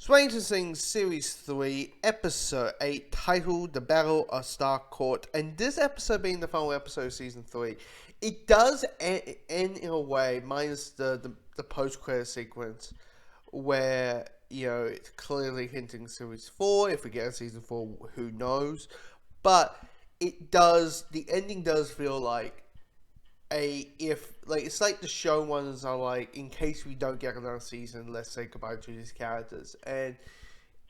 Stranger Things Series 3, Episode 8, titled The Battle of Starcourt. And this episode being the final episode of Season 3, it does end in a way, minus the post-credit sequence, where, it's clearly hinting Series 4. If we get a Season 4, who knows? But the ending does feel like it's like the show ones are like, in case we don't get another season, let's say goodbye to these characters. And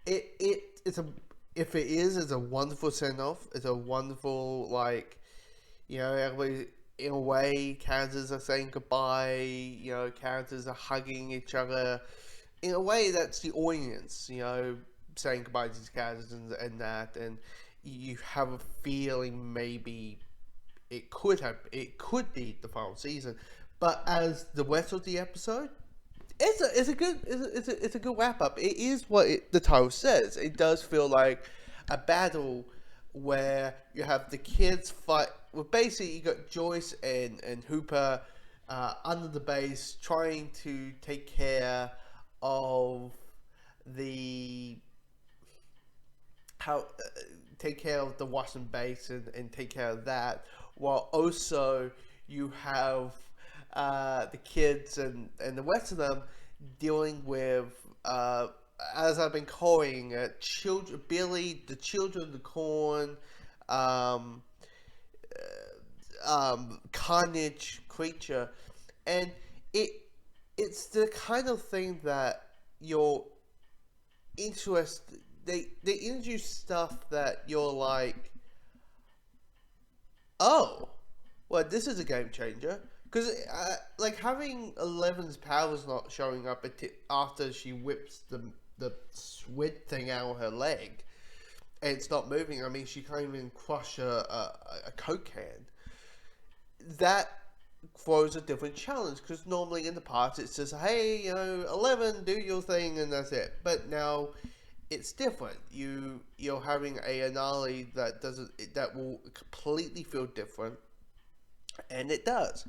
it's a if it is, it's a wonderful send off. It's a wonderful, everybody, in a way, characters are saying goodbye. Characters are hugging each other. In a way, that's the audience. Saying goodbye to these characters and that, and you have a feeling maybe it could be the final season. But as the rest of the episode, it's a good wrap up. It is what the title says. It does feel like a battle where you have the kids fight. Well, basically, you got Joyce and Hooper under the base trying to take care of the how take care of the Washington base and take care of that, while also you have the kids and the rest of them dealing with, as I've been calling it, children, Billy, the children of the corn, um, carnage creature, and it's the kind of thing that you're interested. They introduce stuff that you're like, oh, well, this is a game changer. Because, like, having Eleven's powers not showing up after she whips the squid thing out of her leg, and it's not moving. I mean, she can't even crush a Coke can. That throws a different challenge, because normally in the past it's just, hey, 11, do your thing, and that's it. But now it's different. You're having a finale that will completely feel different, and it does.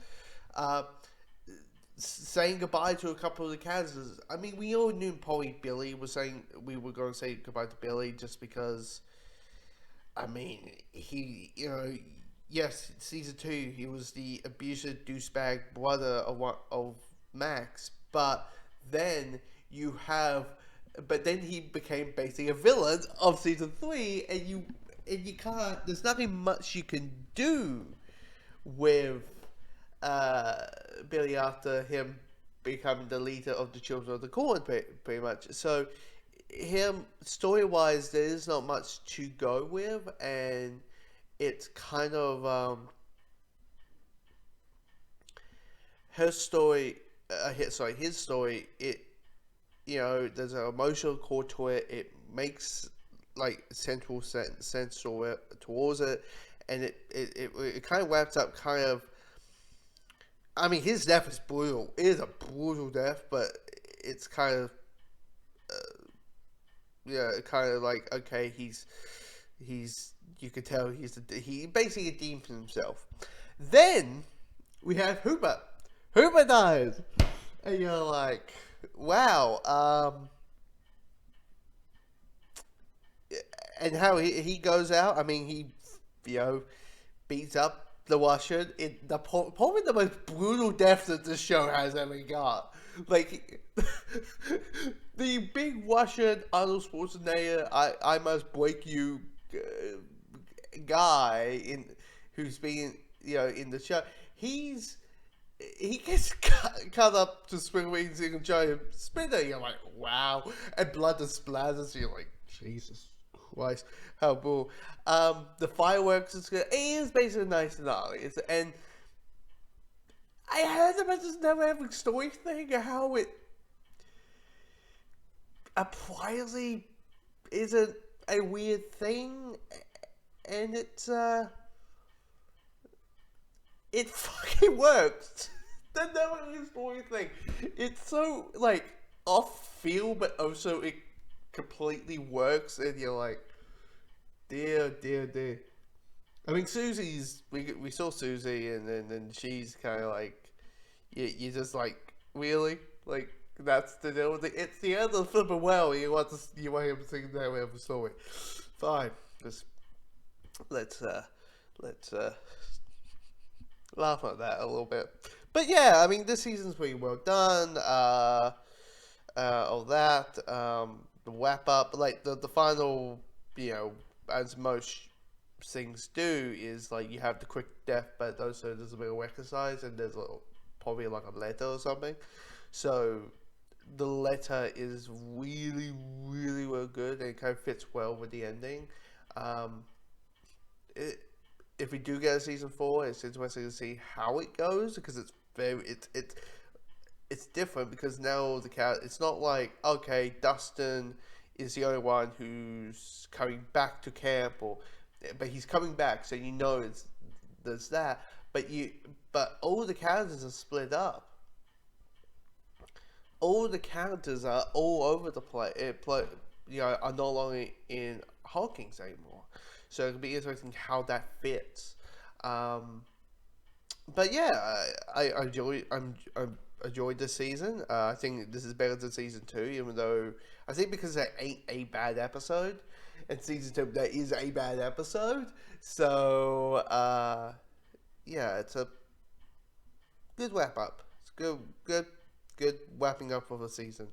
Saying goodbye to a couple of the characters. I mean, we all knew probably Billy was saying we were going to say goodbye to Billy just because. I mean, yes, season 2 he was the abusive douchebag brother of Max, but then you have. But then he became basically a villain of season 3, and you can't. There's nothing much you can do with Billy after him becoming the leader of the Children of the Corn, pretty much. So, him story wise, there is not much to go with, and it's kind of her story. His story. There's an emotional core to it. It makes like central sense towards it, and it kind of wraps up kind of. I mean, his death is brutal. It is a brutal death, but it's kind of, kind of like, okay, he's you can tell he basically redeemed himself. Then we have Hooper. Hooper dies, and you're like, wow. And how he goes out. I mean, he beats up the Russian in probably the most brutal death that the show has ever got. Like the big Russian Arnold Schwarzenegger, I must break you guy who's been in the show. He gets cut up to spring wings and giant spinner. You're like, wow, and blood just splatters. You're like, Jesus Christ, how cool. The fireworks is good. It is basically a nice finale. And I heard about this never ending story thing, how it apparently isn't a weird thing, and it fucking works. The never ending story thing. It's so like off feel, but also it completely works, and you're like, dear. I mean, we saw Susie, and then she's kind of like, you just like, really, like, That's the deal. It's the end of the flipping well. You want him to sing that way of the story. Fine. Just let's let's laugh at that a little bit. But yeah, I mean, this season's pretty well done. All that. The wrap up, like the final, as most things do, is like you have the quick death, but also there's a bit of exercise, and there's probably like a letter or something. So the letter is really, really well good, and it kind of fits well with the ending. Um, it, if we do get a season four, it's interesting to see how it goes because it's different because now the cat. It's not like okay, Dustin is the only one who's coming back to camp, but he's coming back, so there's that. But all the characters are split up. All the characters are all over the place. Are no longer in Hawkins anymore. So it'll be interesting how that fits. Um, but yeah, I'm enjoyed this season. I think this is better than season two, even though I think because there ain't a bad episode, and season two there is a bad episode. So yeah, it's a good wrap up. It's good, good, good wrapping up of the season.